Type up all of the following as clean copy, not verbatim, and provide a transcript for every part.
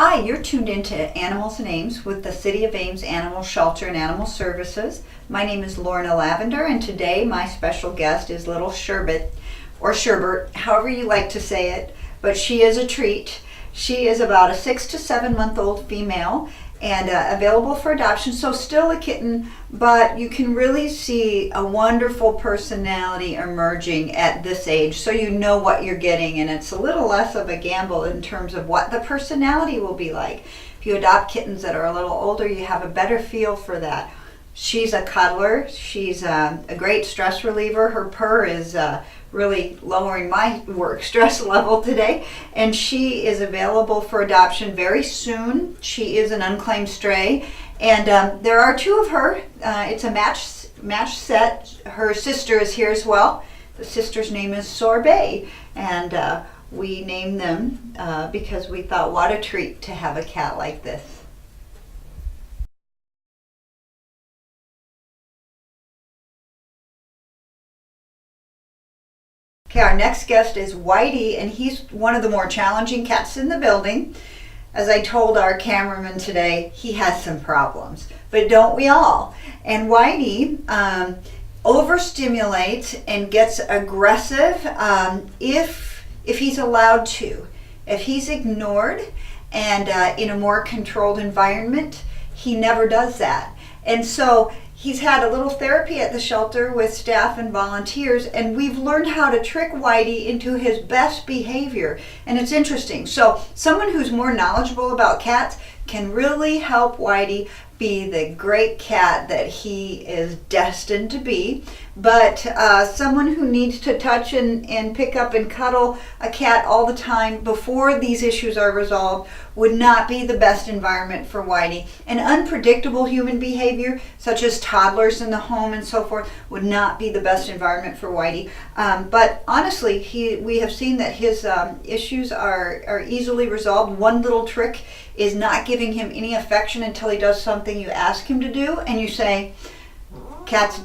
Hi, you're tuned into Animals and Ames with the City of Ames Animal Shelter and Animal Services. My name is Lorna Lavendar, and today my special guest is little Sherbet, or Sherbet, however you like to say it, but she is a treat. She is about a 6 to 7 month old female and available for adoption, so still a kitten, but you can really see a wonderful personality emerging at this age, so you know what you're getting, and it's a little less of a gamble in terms of what the personality will be like. If you adopt kittens that are a little older, you have a better feel for that. She's a cuddler. She's a great stress reliever. Her purr is really lowering my work stress level today, and she is available for adoption very soon. She is an unclaimed stray, and there are two of her. It's a match set. Her sister is here as well. The sister's name is Sherbet, and we named them because we thought, what a treat to have a cat like this. Okay, our next guest is Whitey, and he's one of the more challenging cats in the building. As I told our cameraman today, he has some problems, but don't we all? And Whitey overstimulates and gets aggressive if he's allowed to. If he's ignored and in a more controlled environment, he never does that. And so he's had a little therapy at the shelter with staff and volunteers, and we've learned how to trick Whitey into his best behavior. And it's interesting. So someone who's more knowledgeable about cats can really help Whitey be the great cat that he is destined to be. But someone who needs to touch and pick up and cuddle a cat all the time before these issues are resolved would not be the best environment for Whitey. And unpredictable human behavior, such as toddlers in the home and so forth, would not be the best environment for Whitey. But honestly, we have seen that his issues are easily resolved. One little trick is not giving him any affection until he does something you ask him to do, and you say, cats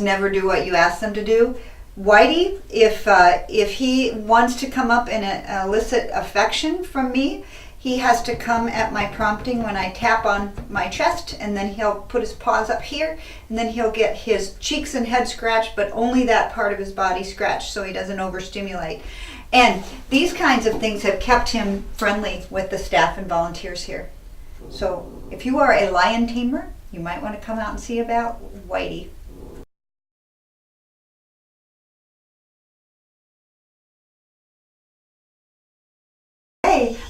never do what you ask them to do. Whitey, if he wants to come up and elicit affection from me, he has to come at my prompting when I tap on my chest, and then he'll put his paws up here, and then he'll get his cheeks and head scratched, but only that part of his body scratched so he doesn't overstimulate. And these kinds of things have kept him friendly with the staff and volunteers here. So if you are a lion tamer, you might want to come out and see about Whitey.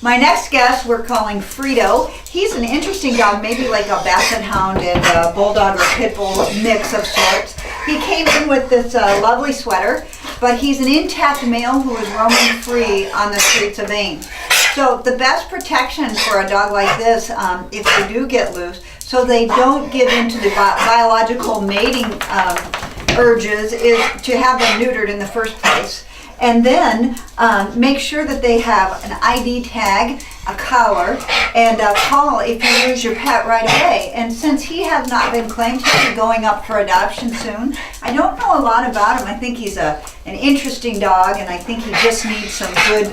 My next guest we're calling Frito. He's an interesting dog, maybe like a basset hound and a bulldog or pit bull mix of sorts. He came in with this lovely sweater, but he's an intact male who is roaming free on the streets of Ames. So the best protection for a dog like this, if they do get loose, so they don't give into the biological mating urges, is to have them neutered in the first place. And then make sure that they have an ID tag, a collar, and a call if you lose your pet right away. And since he has not been claimed, he'll be going up for adoption soon. I don't know a lot about him. I think he's an interesting dog, and I think he just needs some good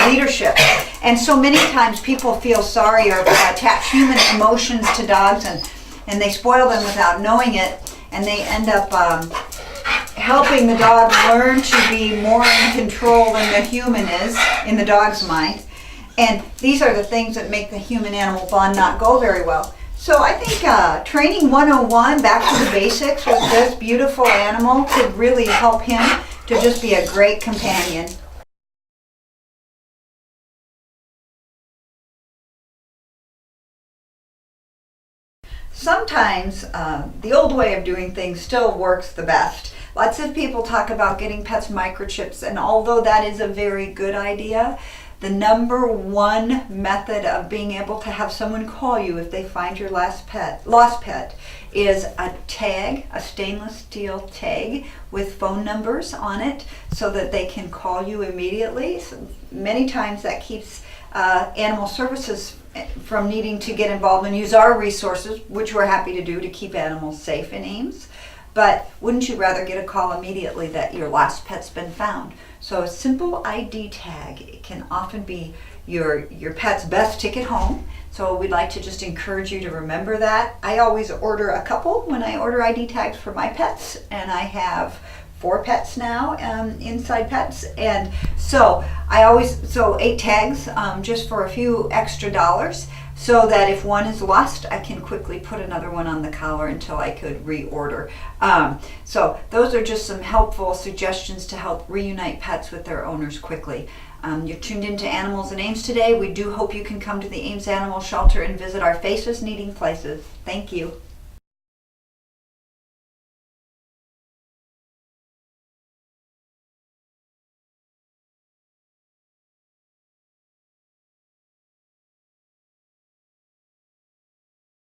leadership. And so many times people feel sorry or attach human emotions to dogs, and they spoil them without knowing it, and they end up helping the dog learn to be more in control than the human is in the dog's mind. And these are the things that make the human-animal bond not go very well. So I think training 101, back to the basics with this beautiful animal could really help him to just be a great companion. Sometimes the old way of doing things still works the best. Lots of people talk about getting pets microchips, and although that is a very good idea, the number one method of being able to have someone call you if they find your lost pet is a tag, a stainless steel tag with phone numbers on it so that they can call you immediately. So many times that keeps animal services from needing to get involved and use our resources, which we're happy to do to keep animals safe in Ames. But wouldn't you rather get a call immediately that your lost pet's been found? So a simple ID tag can often be your pet's best ticket home. So we'd like to just encourage you to remember that. I always order a couple when I order ID tags for my pets, and I have 4 pets now, inside pets, and so 8 tags just for a few extra dollars, so that if one is lost, I can quickly put another one on the collar until I could reorder. So those are just some helpful suggestions to help reunite pets with their owners quickly. You're tuned into Animals in Ames today. We do hope you can come to the Ames Animal Shelter and visit our Faces Needing Places. Thank you.